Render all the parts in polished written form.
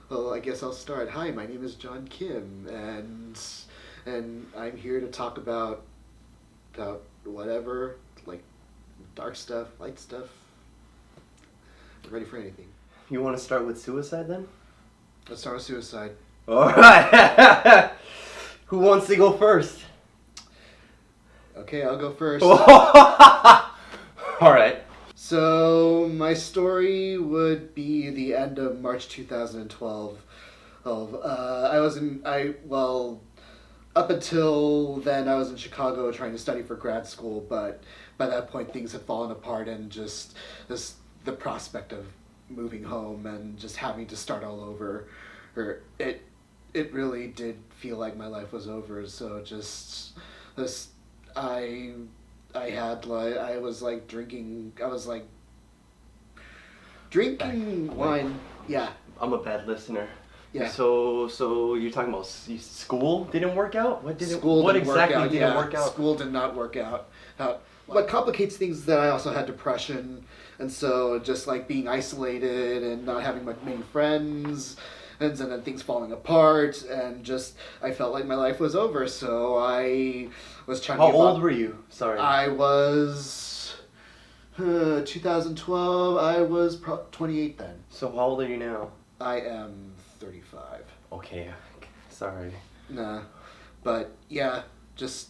Well, I guess I'll start. Hi, my name is John Kim, and I'm here to talk about whatever, like dark stuff, light stuff. I'm ready for anything. You want to start with suicide then? Let's start with suicide. Alright! Who wants to go first? Okay, I'll go first. Alright. So my story would be the end of March 2012. Up until then I was in Chicago trying to study for grad school, but by that point things had fallen apart, and just the prospect of moving home and just having to start all over, it really did feel like my life was over. So just this I was like drinking wine. Yeah. I'm a bad listener. Yeah. So you're talking about school didn't work out? What School exactly didn't work out? School did not work out. What complicates things is that I also had depression, and so just like being isolated and not having many friends, and then things falling apart, and just I felt like my life was over. So I was trying. How old were you? Sorry. I was 2012. I was 28 then. So how old are you now? I am 35. Okay. Sorry. Nah, but yeah, just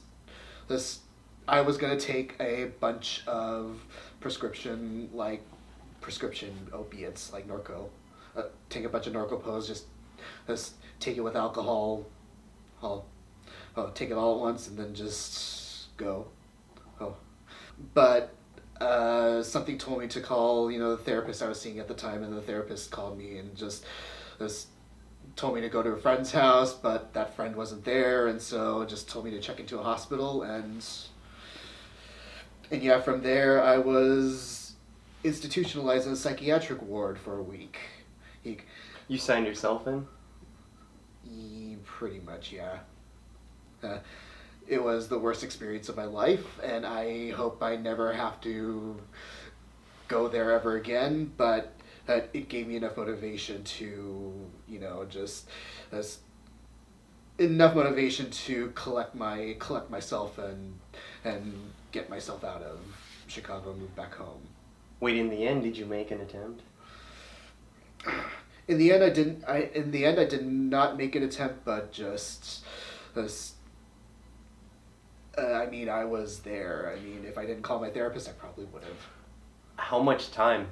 this. I was gonna take a bunch of prescription opiates like Norco. Take a bunch of Norco pills, just take it with alcohol. I'll take it all at once and then just go. But something told me to call, the therapist I was seeing at the time, and the therapist called me and just told me to go to a friend's house, but that friend wasn't there, and so just told me to check into a hospital, and yeah, from there I was institutionalized in a psychiatric ward for a week. You signed yourself in? Pretty much, yeah. It was the worst experience of my life, and I hope I never have to go there ever again, but it gave me enough motivation to, enough motivation to collect myself and get myself out of Chicago and move back home. Wait, in the end, did you make an attempt? In the end, I didn't. In the end, I did not make an attempt, but just this. I was there. If I didn't call my therapist, I probably would have. How much time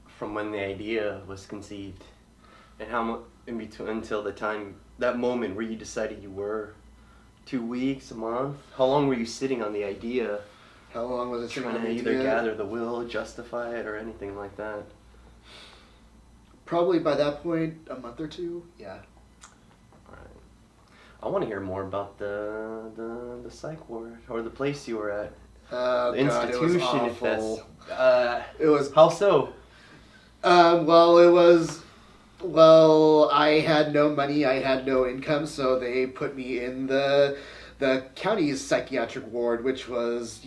from when the idea was conceived, and how much in between until that moment where you decided you were? 2 weeks, a month? How long were you sitting on the idea? How long was it trying to either gather the will, justify it, or anything like that? Probably by that point, a month or two. Yeah. Alright. I want to hear more about the psych ward, or the place you were at. The institution, God, it was if that's. awful. It was. How so? Well, I had no money, I had no income, so they put me in the county's psychiatric ward, which was,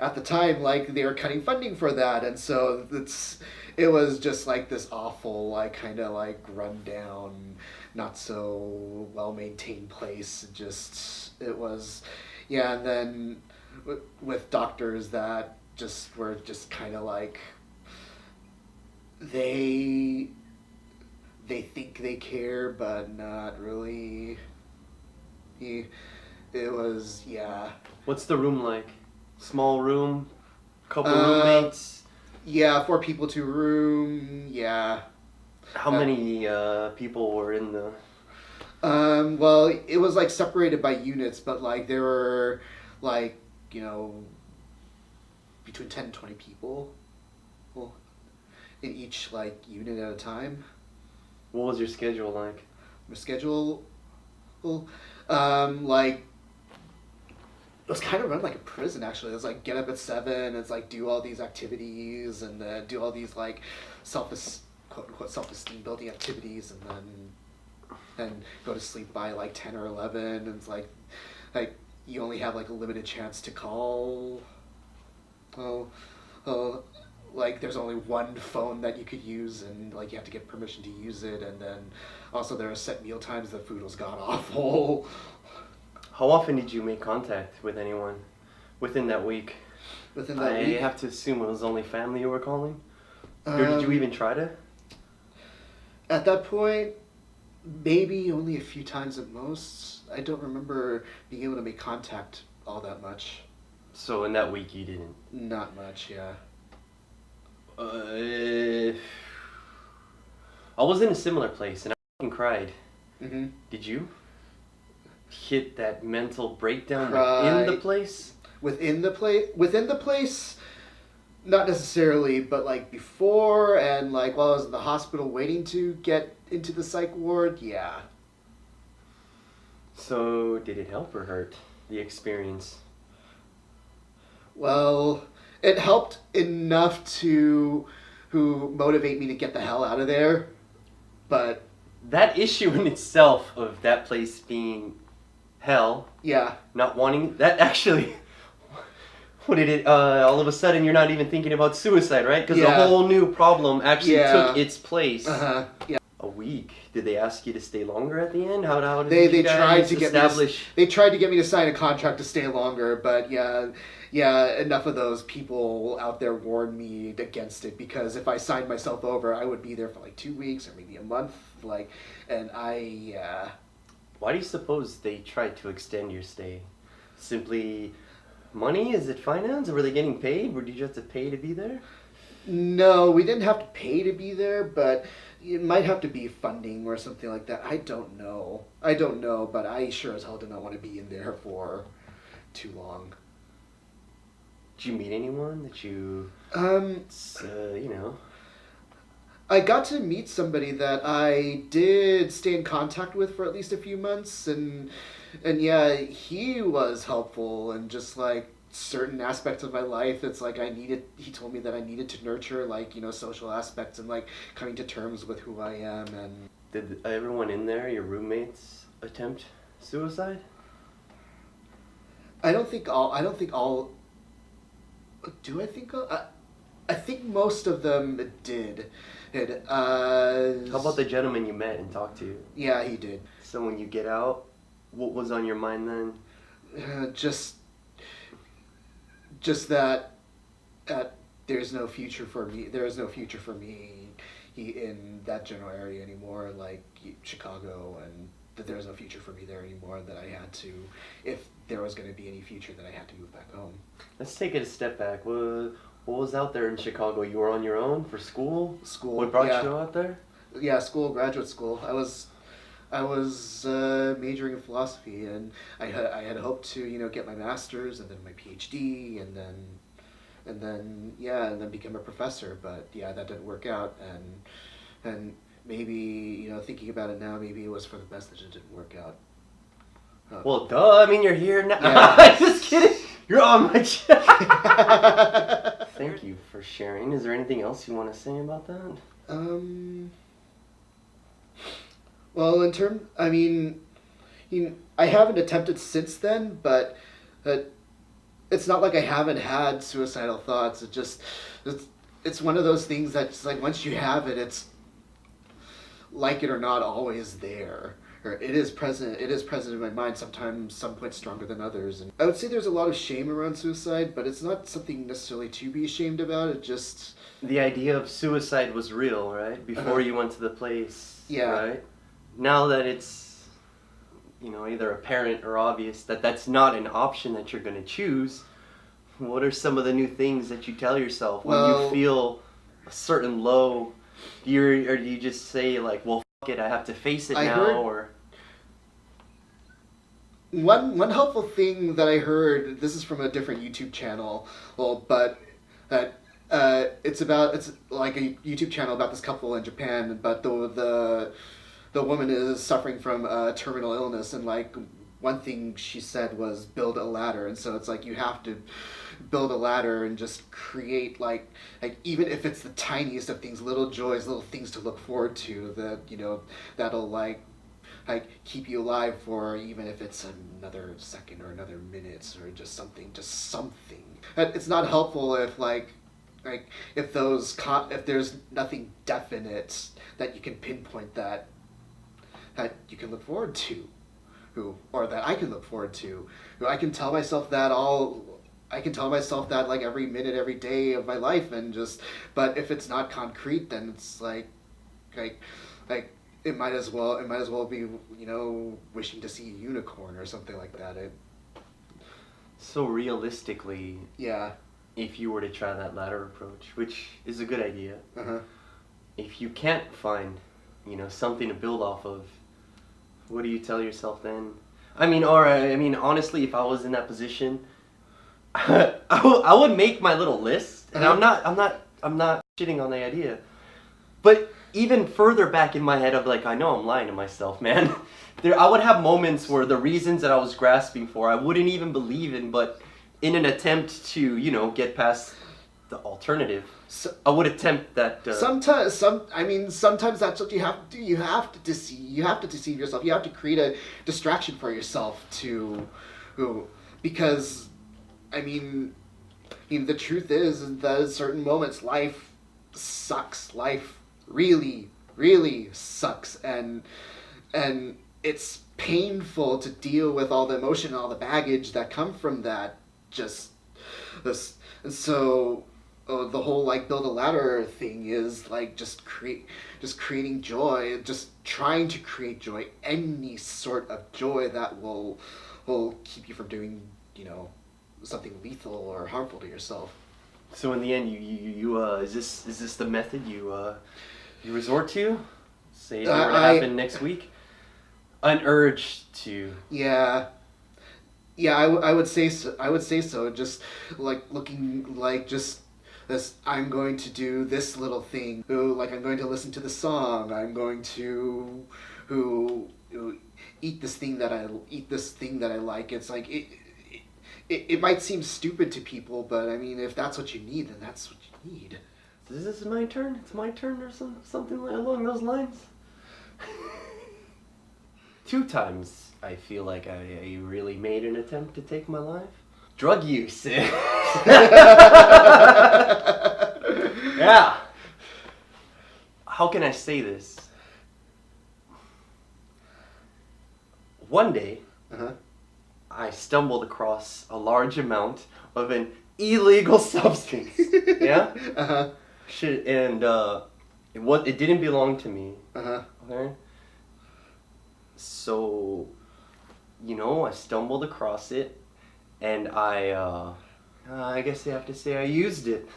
at the time, like, they were cutting funding for that, and so it was just like this awful, like, kind of like run down, not so well maintained place. It was, yeah, and then with doctors that just were just kind of like, they think they care, but not really. It was, yeah. What's the room like? Small room? Couple roommates? Yeah, 4 people to a room, yeah. How many people were in the... Well, it was like separated by units, but like there were like, between 10 and 20 people in each like unit at a time. What was your schedule like? My schedule, like, it was kind of run like a prison, actually. It was like get up at 7, it's like do all these activities, and then do all these like quote-unquote self-esteem building activities, and go to sleep by like 10 or 11, and it's like you only have like a limited chance to call. like there's only one phone that you could use, and like you have to get permission to use it, and then also there are set meal times. The food was god awful. How often did you make contact with anyone within that week? Within that I week, have to assume it was only family you were calling? Or did you even try to? at that point, maybe only a few times at most. I don't remember being able to make contact all that much. So in that week you didn't? Not much, yeah. I was in a similar place and I fucking cried. Mm-hmm. Did you? Hit that mental breakdown Cried. within the place? Within the place, not necessarily, but like before and like while I was in the hospital waiting to get into the psych ward, yeah. So did it help or hurt, the experience? Well, it helped enough to motivate me to get the hell out of there, but That issue in itself of that place being hell, yeah, not wanting that actually. What did it? All of a sudden, you're not even thinking about suicide, right? Because Yeah. the whole new problem actually Yeah. took its place. yeah. A week. Did they ask you to stay longer at the end? How did They you tried guys to get me establish? they tried to get me to sign a contract to stay longer, but yeah, enough of those people out there warned me against it because if I signed myself over, I would be there for like 2 weeks or maybe a month, like, and Why do you suppose they tried to extend your stay? Simply money? Is it finance? Or were they getting paid? Or did you have to pay to be there? No, we didn't have to pay to be there, but it might have to be funding or something like that. I don't know, but I sure as hell did not want to be in there for too long. Did you meet anyone that you, Um, you know? I got to meet somebody that I did stay in contact with for at least a few months, and yeah, he was helpful and just like certain aspects of my life. It's like he told me that I needed to nurture like social aspects and like coming to terms with who I am. And Did everyone in there, your roommates, attempt suicide? I don't think all. Do I think all? I think most of them did. How about the gentleman you met and talked to? Yeah, he did. So when you get out, what was on your mind then? Just that there's no future for me. There is no future for me in that general area anymore, like Chicago, and that there was no future for me there anymore. That I had to, if there was going to be any future, that I had to move back home. Let's take it a step back. What was out there in Chicago? You were on your own for school? School. What brought yeah. you out there? Yeah, school, graduate school. I was majoring in philosophy, and I had hoped to get my master's and then my PhD and then become a professor. But yeah, that didn't work out, and maybe thinking about it now, maybe it was for the best that it didn't work out. Well, duh. I mean, you're here now. Yeah. Just kidding. You're on my chat. Thank you for sharing. Is there anything else you want to say about that? Well, I haven't attempted since then, but it's not like I haven't had suicidal thoughts. It's one of those things that's like once you have it, it's like it or not always there. Or it is present in my mind, sometimes some points stronger than others. And I would say there's a lot of shame around suicide, but it's not something necessarily to be ashamed about. It just... The idea of suicide was real, right? Before you went to the place, Yeah. right? Now that it's, either apparent or obvious that that's not an option that you're going to choose, what are some of the new things that you tell yourself when you feel a certain low? Do you just say like, well, it, I have to face it now, or one helpful thing that I heard. This is from a different YouTube channel, but it's like a YouTube channel about this couple in Japan, but the woman is suffering from a terminal illness, and like one thing she said was build a ladder, and so it's like you have to build a ladder and just create like even if it's the tiniest of things, little joys, little things to look forward to that that'll like keep you alive for even if it's another second or another minute or just something. It's not helpful if like like if if there's nothing definite that you can pinpoint that you can look forward to, or that I can look forward to. I can tell myself that like every minute, every day of my life, and just. But if it's not concrete, then it's like it might as well be wishing to see a unicorn or something like that. So realistically, Yeah. if you were to try that latter approach, which is a good idea, Uh-huh. if you can't find, something to build off of, what do you tell yourself then? Honestly, if I was in that position, I would make my little list, and Uh-huh. I'm not shitting on the idea, but even further back in my head of I know I'm lying to myself, man. I would have moments where the reasons that I was grasping for, I wouldn't even believe in, but in an attempt to, get past the alternative, So, I would attempt that. Sometimes that's what you have to do. You have to deceive yourself. You have to create a distraction for yourself because, the truth is that at certain moments, life sucks. Life really, really sucks, and it's painful to deal with all the emotion and all the baggage that come from that. Just this, and so the whole build a ladder thing is just creating joy, just trying to create joy, any sort of joy that will keep you from doing something lethal or harmful to yourself. So in the end, you is this the method you resort to? Say if it were to happen next week, an urge to. Yeah. Yeah, I would say so. I would say so. Just looking just this. I'm going to do this little thing. I'm going to listen to the song. I'm going to eat this thing that I like. It's it might seem stupid to people, but if that's what you need, then that's what you need. Is this my turn? It's my turn or something along those lines? 2 times I feel like I really made an attempt to take my life. Drug use. Yeah. How can I say this? One day, Uh-huh. I stumbled across a large amount of an illegal substance. Yeah? Uh-huh. Shit, and it didn't belong to me. Uh-huh. Okay? So, I stumbled across it, and I guess you have to say I used it.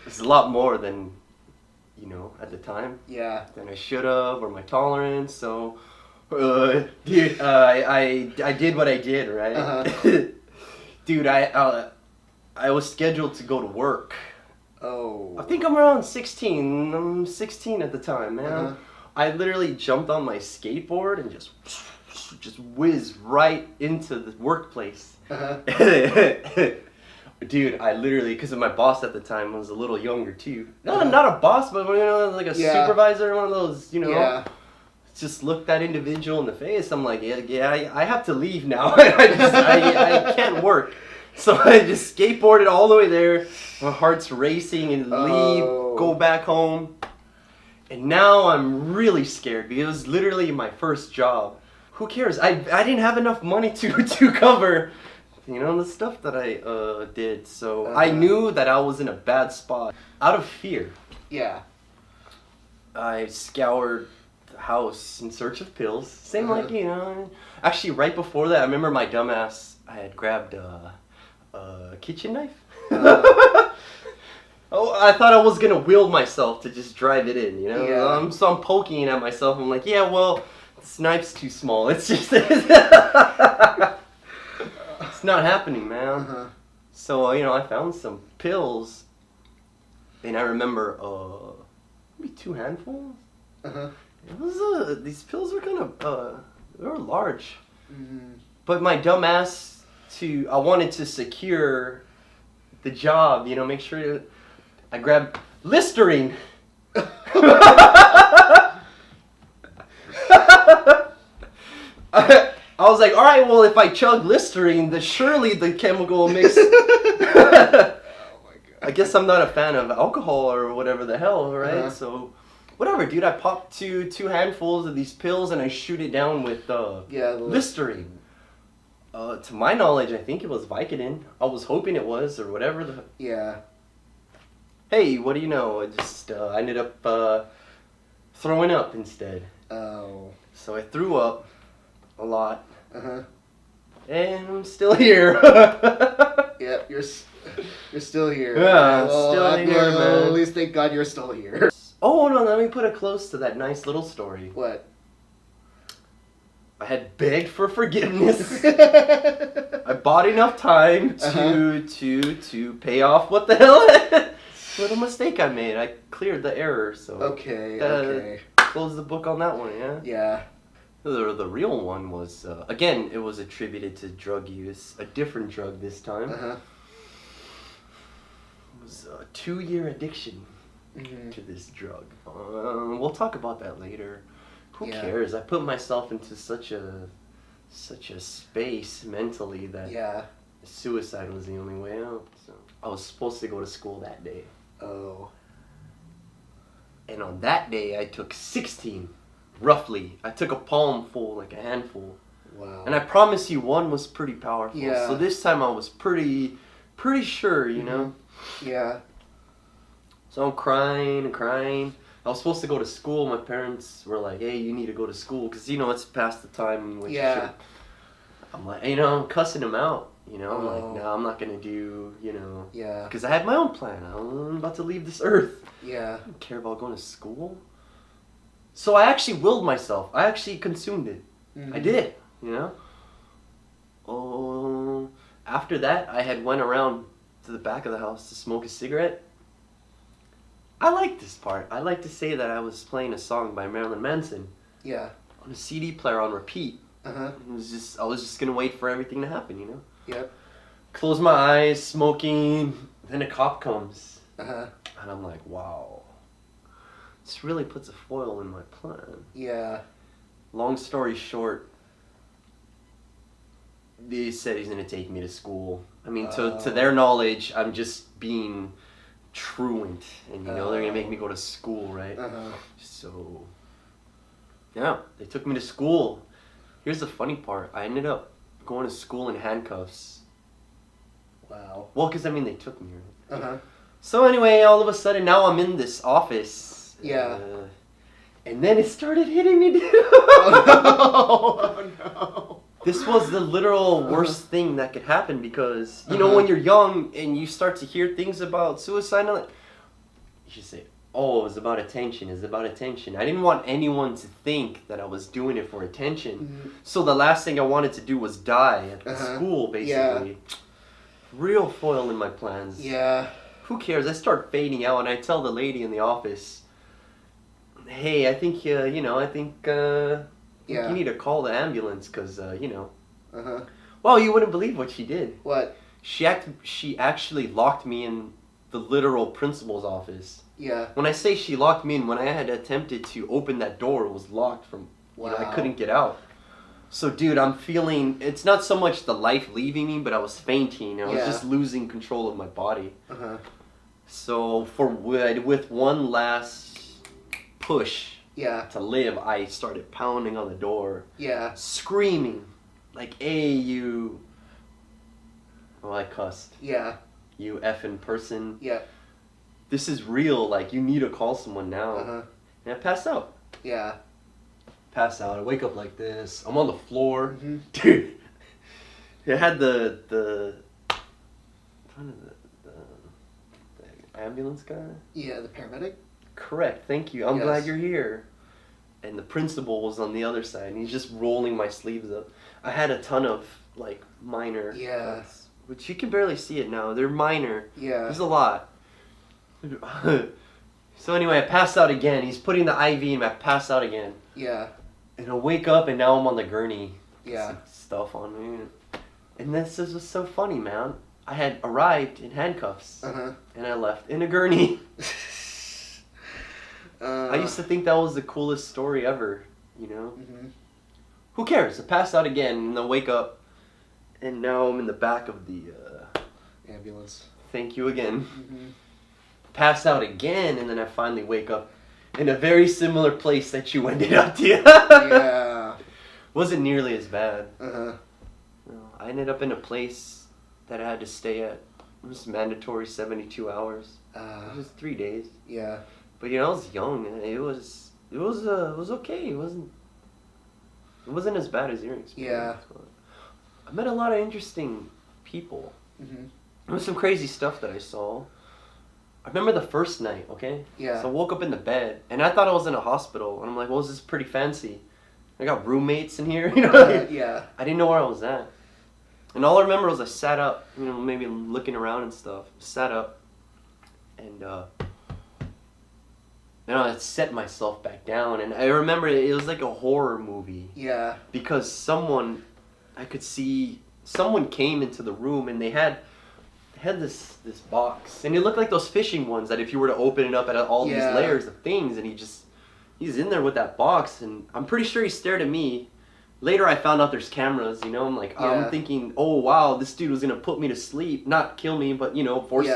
It's a lot more than, at the time. Yeah. Than I should have, or my tolerance. So, dude, I did what I did, right? Uh-huh. Dude, I was scheduled to go to work. Oh. I think I'm around 16. I'm 16 at the time, man. Uh-huh. I literally jumped on my skateboard and just whizzed right into the workplace. Uh-huh. Dude, I literally, because my boss at the time was a little younger too. Not a boss, but like a supervisor, one of those, Yeah. Just looked that individual in the face. I'm like, yeah, I have to leave now. I can't work. So I just skateboarded all the way there. My heart's racing and leave, go back home. And now I'm really scared because it was literally my first job. Who cares? I didn't have enough money to cover, the stuff that I did. So I knew that I was in a bad spot. Out of fear, Yeah. I scoured the house in search of pills. Same Actually, right before that, I remember my dumbass, I had grabbed a kitchen knife. I thought I was gonna will myself to just drive it in, Yeah. So I'm poking at myself. I'm like, yeah, well, this knife's too small. It's just, it's not happening, man. Uh-huh. So I found some pills, and I remember maybe 2 handfuls. Uh-huh. It was these pills were kind of they were large, Mm-hmm. but my dumb ass I wanted to secure the job, make sure I grabbed Listerine. I I was like, all right, well, if I chug Listerine, then surely the chemical mix. Oh my god. I guess I'm not a fan of alcohol or whatever the hell, right? Uh-huh. So, whatever, dude. I pop two handfuls of these pills and I shoot it down with Listerine. To my knowledge, I think it was Vicodin. I was hoping it was, or whatever. Yeah. Hey, what do you know? I just ended up throwing up instead. Oh. So I threw up a lot. Uh-huh. And I'm still here. Yep, you're still here. Yeah, well, still here, man. At least thank God you're still here. Oh, no, let me put a close to that nice little story. What? I had begged for forgiveness. I bought enough time to pay off what the hell what a mistake I made. I cleared the error, so Okay. close the book on that one, yeah. Yeah. The real one was again, it was attributed to drug use, a different drug this time. Uh-huh. It was a 2-year addiction to this drug. We'll talk about that later. Who cares? I put myself into such a space mentally that suicide was the only way out. So I was supposed to go to school that day. Oh. And on that day, I took 16, roughly. I took a palm full, like a handful. Wow. And I promise you, one was pretty powerful. Yeah. So this time I was pretty sure, you know? Yeah. So I'm crying and crying. I was supposed to go to school. My parents were like, hey, you need to go to school. Because, you know, it's past the time in which you should. I'm like, you know, I'm cussing them out. You know, I'm like, no, I'm not going to do, you know. Yeah. Because I had my own plan. I'm about to leave this earth. Yeah. I don't care about going to school. So I actually willed myself. I actually consumed it. I did, you know. Oh, after that, I had went around to the back of the house to smoke a cigarette. I like this part. I like to say that I was playing a song by Marilyn Manson. Yeah. On a CD player on repeat. Uh-huh. I was just gonna wait for everything to happen, you know? Yep. Close my eyes, smoking, then a cop comes. Uh-huh. And I'm like, wow. This really puts a foil in my plan. Yeah. Long story short, they said he's gonna take me to school. I mean, to their knowledge, I'm just being truant, and you know they're gonna make me go to school, right? So yeah, they took me to school. Here's the funny part: I ended up going to school in handcuffs. Wow. Well, because I mean they took me, right? So anyway, all of a sudden now I'm in this office. Yeah. And then it started hitting me. Oh no! Oh no! This was the literal worst thing that could happen because, you know, when you're young and you start to hear things about suicide, you should say, oh, it was about attention, it's about attention. I didn't want anyone to think that I was doing it for attention. So the last thing I wanted to do was die at the school, basically. Yeah. Real foil in my plans. Yeah. Who cares? I start fading out and I tell the lady in the office, hey, I think, you know, you need to call the ambulance because, you know. Well, you wouldn't believe what she did. What? She actually locked me in the literal principal's office. Yeah. When I say she locked me in, when I had attempted to open that door, it was locked from, you know, I couldn't get out. So, dude, I'm feeling, it's not so much the life leaving me, but I was fainting. I was just losing control of my body. So, with one last push to live, I started pounding on the door. Yeah. Screaming. Like, hey, you... Well, I cussed. Yeah. You effing person. Yeah. This is real. Like, you need to call someone now. And I pass out. Yeah. Pass out. I wake up like this. I'm on the floor. Dude. I had the ambulance guy? Yeah, the paramedic? Correct. Thank you. I'm glad you're here. And the principal was on the other side, and he's just rolling my sleeves up. I had a ton of, like, minor cuts, which you can barely see it now. They're minor. Yeah. There's a lot. So anyway, I passed out again. He's putting the IV in, I pass out again. Yeah. And I wake up, and now I'm on the gurney. Yeah. Stuff on me. And this was so funny, man. I had arrived in handcuffs, and I left in a gurney. I used to think that was the coolest story ever, you know? Who cares? I pass out again, and then wake up, and now I'm in the back of the ambulance. Thank you again. Mm-hmm. Pass out again, and then I finally wake up in a very similar place that you ended up to. Yeah. Wasn't nearly as bad. Uh-huh. No, I ended up in a place that I had to stay at. It was mandatory 72 hours. It was 3 days. Yeah. But I was young, and it was okay. It wasn't as bad as your experience. Yeah. But I met a lot of interesting people. Mm-hmm. There was some crazy stuff that I saw. I remember the first night, okay? Yeah. So I woke up in the bed, and I thought I was in a hospital, and I'm like, well, this is pretty fancy. I got roommates in here, Yeah. I didn't know where I was at. And all I remember was I sat up, maybe looking around and stuff. Sat up, and I set myself back down, and I remember it was like a horror movie. Yeah. Because I could see someone came into the room, and they had this box, and it looked like those fishing ones that if you were to open it up at all these layers of things, and he's in there with that box, and I'm pretty sure he stared at me. Later I found out there's cameras, I'm like, I'm thinking, oh wow, this dude was gonna put me to sleep, not kill me, but force,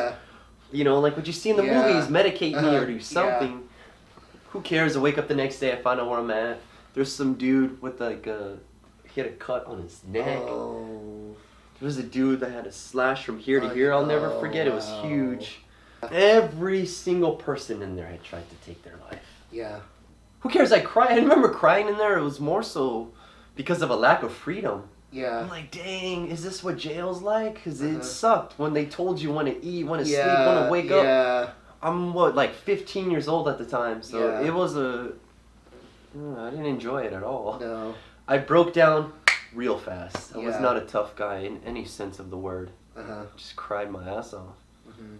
like what you see in the movies, medicate me or do something. Yeah. Who cares? I wake up the next day, I find out where I'm at. There's some dude with he had a cut on his neck. Oh. There was a dude that had a slash from here to here. I'll never forget. It was huge. Every single person in there had tried to take their life. Yeah. Who cares? I cried. I remember crying in there. It was more so because of a lack of freedom. Yeah. I'm like, dang, is this what jail's like? Because it sucked when they told you when to eat, when to sleep, when to wake up. I'm 15 years old at the time, so it was I didn't enjoy it at all. No. I broke down real fast. I was not a tough guy in any sense of the word. Just cried my ass off. Mm-hmm.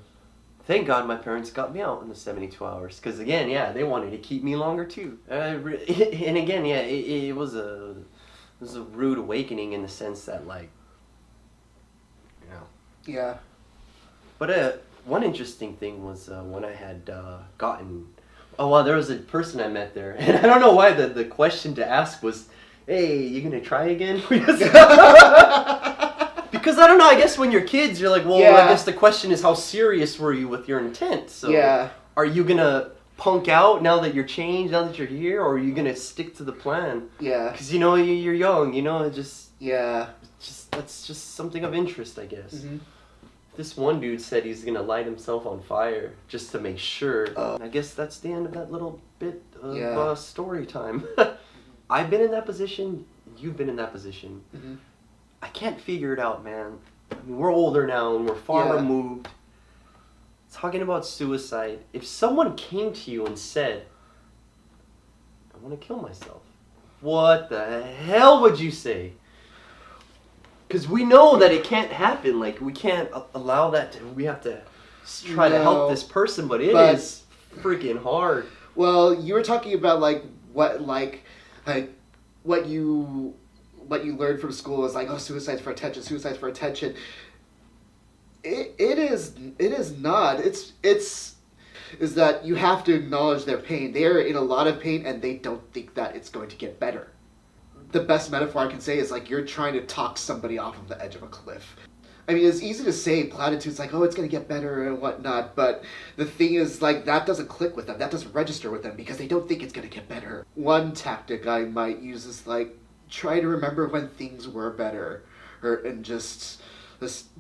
Thank God my parents got me out in the 72 hours. Because again, they wanted to keep me longer too. And again, it was a rude awakening in the sense that Yeah. But one interesting thing was when I had gotten... Oh, well, there was a person I met there. And I don't know why the question to ask was, hey, you gonna try again? Because I don't know, I guess when you're kids, you're like, well, I guess the question is how serious were you with your intent? So are you gonna punk out now that you're changed, now that you're here, or are you gonna stick to the plan? Yeah. Because you're young, Yeah. That's just something of interest, I guess. Mm-hmm. This one dude said he's gonna light himself on fire just to make sure. And I guess that's the end of that little bit of story time. I've been in that position. You've been in that position. Mm-hmm. I can't figure it out, man. I mean, we're older now and we're far removed. Talking about suicide. If someone came to you and said, I want to kill myself, what the hell would you say? Because we know that it can't happen. Like, we can't allow that to... We have to try to help this person, but it is freaking hard. Well, you were talking about, what you learned from school is like, oh, suicide's for attention, suicide's for attention. It is not. Is that you have to acknowledge their pain. They are in a lot of pain and they don't think that it's going to get better. The best metaphor I can say is like you're trying to talk somebody off of the edge of a cliff. I mean, it's easy to say platitudes like, oh, it's going to get better and whatnot, but the thing is, like, that doesn't click with them. That doesn't register with them because they don't think it's going to get better. One tactic I might use is, like, try to remember when things were better, and just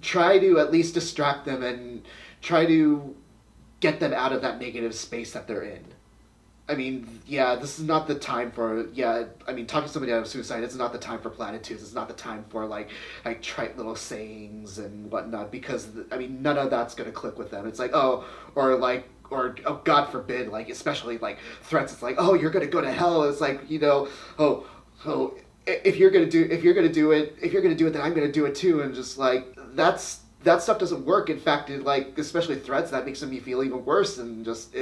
try to at least distract them and try to get them out of that negative space that they're in. I mean, this is not the time for, talking somebody out of suicide, it's not the time for platitudes, it's not the time for, like trite little sayings and whatnot, because, none of that's going to click with them. It's like, oh, God forbid, like, especially, like, threats, it's like, oh, you're going to go to hell, it's like, if you're going to do it, then I'm going to do it too, and just, like, that stuff doesn't work. In fact, especially threats, that makes me feel even worse, and just,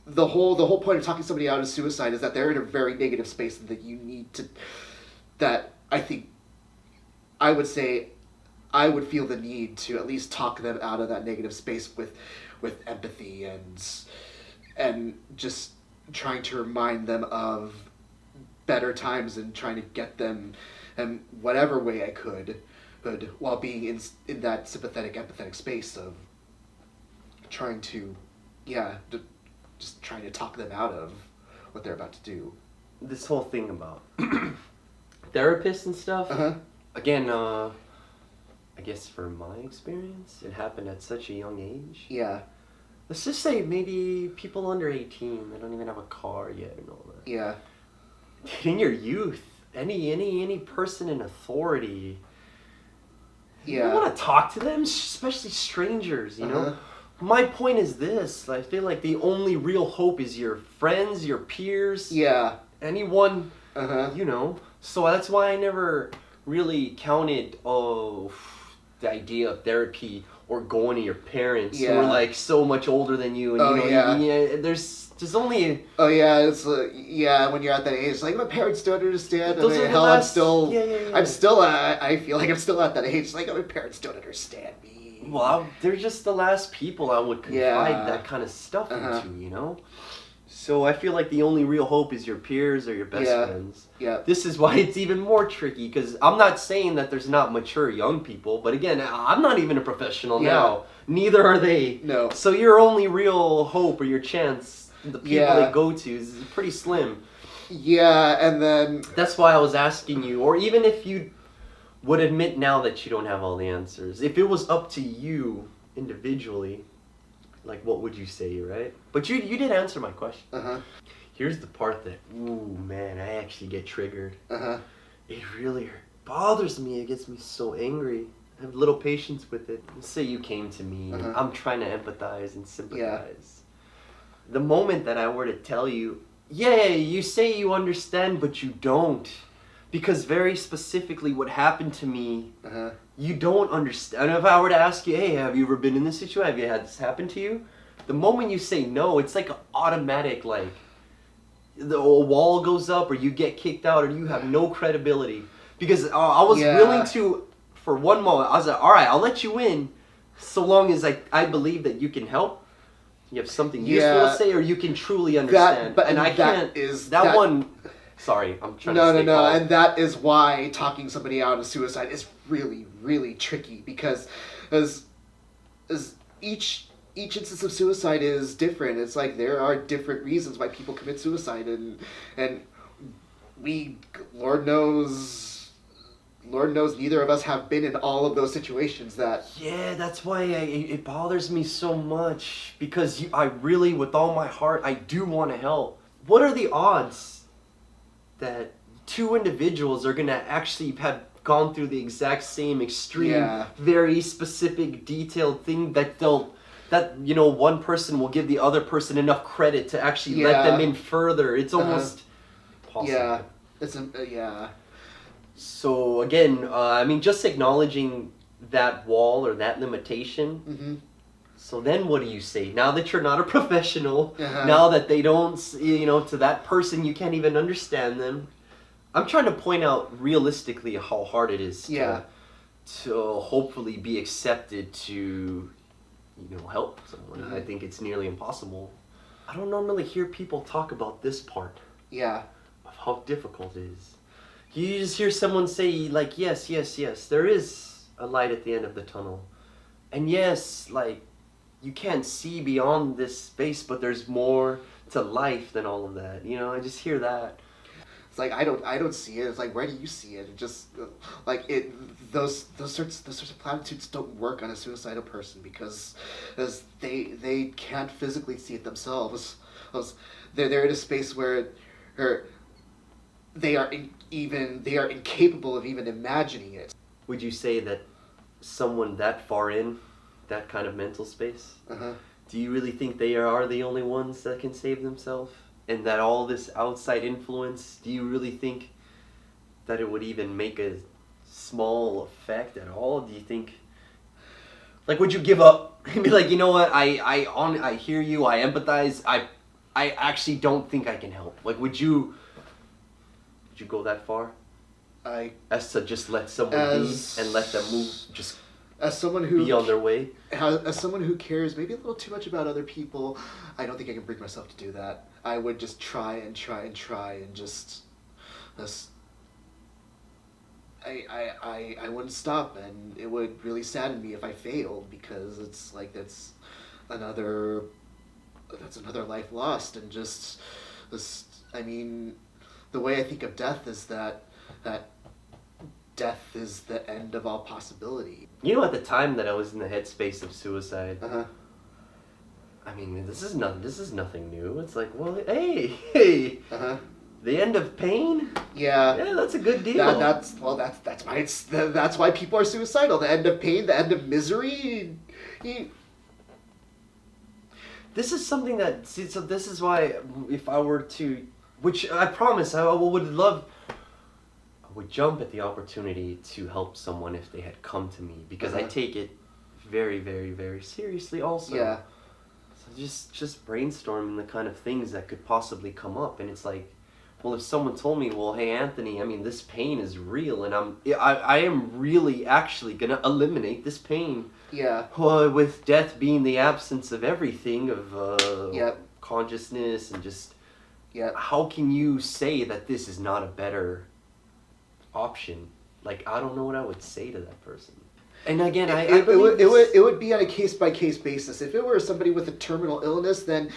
the whole point of talking somebody out of suicide is that they're in a very negative space and that you need to, that I think I would say I would feel the need to at least talk them out of that negative space with empathy and just trying to remind them of better times and trying to get them in whatever way I could while being in that sympathetic, empathetic space of trying to, just trying to talk them out of what they're about to do. This whole thing about therapists and stuff, again, I guess for my experience, it happened at such a young age. Yeah. Let's just say maybe people under 18, they don't even have a car yet and all that. Yeah. In your youth, any person in authority, you want to talk to them, especially strangers, you know? My point is this, I feel like the only real hope is your friends, your peers, anyone, you know? So that's why I never really counted, the idea of therapy or going to your parents who are like so much older than you, and there's only it's when you're at that age, like my parents don't understand. Those and are the hell, last, I'm still I feel like I'm still at that age. Like my parents don't understand me. Well, they're just the last people I would confide that kind of stuff into, you know. So I feel like the only real hope is your peers or your best friends. Yeah. This is why it's even more tricky, because I'm not saying that there's not mature young people, but again, I'm not even a professional now. Neither are they. No. So your only real hope or your chance, the people they go to, is pretty slim. Yeah, and then... That's why I was asking you, or even if you would admit now that you don't have all the answers, if it was up to you individually... Like, what would you say, right? But you did answer my question. Here's the part that, ooh, man, I actually get triggered. It really bothers me. It gets me so angry. I have little patience with it. Let's say you came to me. I'm trying to empathize and sympathize. The moment that I were to tell you, you say you understand, but you don't. Because very specifically what happened to me... You don't understand. If I were to ask you, hey, have you ever been in this situation? Have you had this happen to you? The moment you say no, it's like an automatic, like, the wall goes up or you get kicked out or you have no credibility. Because I was willing to, for one moment, I was like, all right, I'll let you in so long as I believe that you can help. You have something useful to say or you can truly understand. Sorry, I'm trying to stay calm. And that is why talking somebody out of suicide is really, really tricky, because as each instance of suicide is different. It's like there are different reasons why people commit suicide, and we, Lord knows, neither of us have been in all of those situations that... Yeah, that's why it bothers me so much, because I really, with all my heart, I do want to help. What are the odds that two individuals are going to actually have gone through the exact same extreme, very specific, detailed thing that one person will give the other person enough credit to actually let them in further. It's almost possible. So again, I mean, just acknowledging that wall or that limitation. So then what do you say? Now that you're not a professional, now that they don't, to that person you can't even understand them. I'm trying to point out realistically how hard it is to hopefully be accepted to, help someone. I think it's nearly impossible. I don't normally hear people talk about this part. Of how difficult it is. You just hear someone say, like, yes, there is a light at the end of the tunnel. And yes, like, you can't see beyond this space, but there's more to life than all of that. I just hear that. It's like I don't see it. It's like, where do you see it? It just like those sorts of platitudes don't work on a suicidal person because they can't physically see it themselves. They're in a space where they are incapable of even imagining it. Would you say that someone that far in that kind of mental space, do you really think they are the only ones that can save themselves? And that all this outside influence, do you really think that it would even make a small effect at all? Do you think, like, would you give up and be like, you know what, I hear you, I empathize, I actually don't think I can help? Like, would you go that far? As to just let someone be and let them move, just as someone who be on their way? As someone who cares maybe a little too much about other people, I don't think I can bring myself to do that. I would just try and just this I wouldn't stop, and it would really sadden me if I failed, because it's like another that's another life lost. And just this, I mean, the way I think of death is that death is the end of all possibility. You know, at the time that I was in the headspace of suicide, Uh-huh. I mean, this is nothing new. It's like, well, hey, Uh-huh. the end of pain. Yeah. Yeah, that's a good deal. That's why that's why people are suicidal. The end of pain, the end of misery. You, This is something that, see, so this is why, if I were to, which I promise I would love, I would jump at the opportunity to help someone if they had come to me, because I take it very, very, very seriously also. Yeah. So just brainstorming the kind of things that could possibly come up, and it's like, well, if someone told me, well, hey, Anthony, I mean, this pain is real, and I am really actually gonna eliminate this pain. Yeah. With death being the absence of everything, of Yep. consciousness, and just, Yeah. how can you say that this is not a better option? Like, I don't know what I would say to that person. And again, I believe it would be on a case by case basis. If it were somebody with a terminal illness, then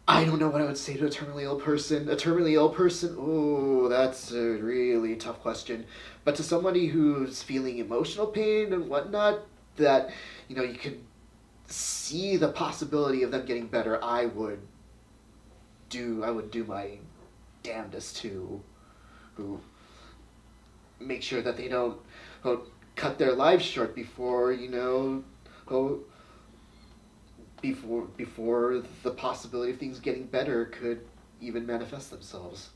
I don't know what I would say to a terminally ill person. A terminally ill person, ooh, that's a really tough question. But to somebody who's feeling emotional pain and whatnot, that, you know, you could see the possibility of them getting better, I would do my damnedest to make sure that they don't cut their lives short before, you know, before the possibility of things getting better could even manifest themselves.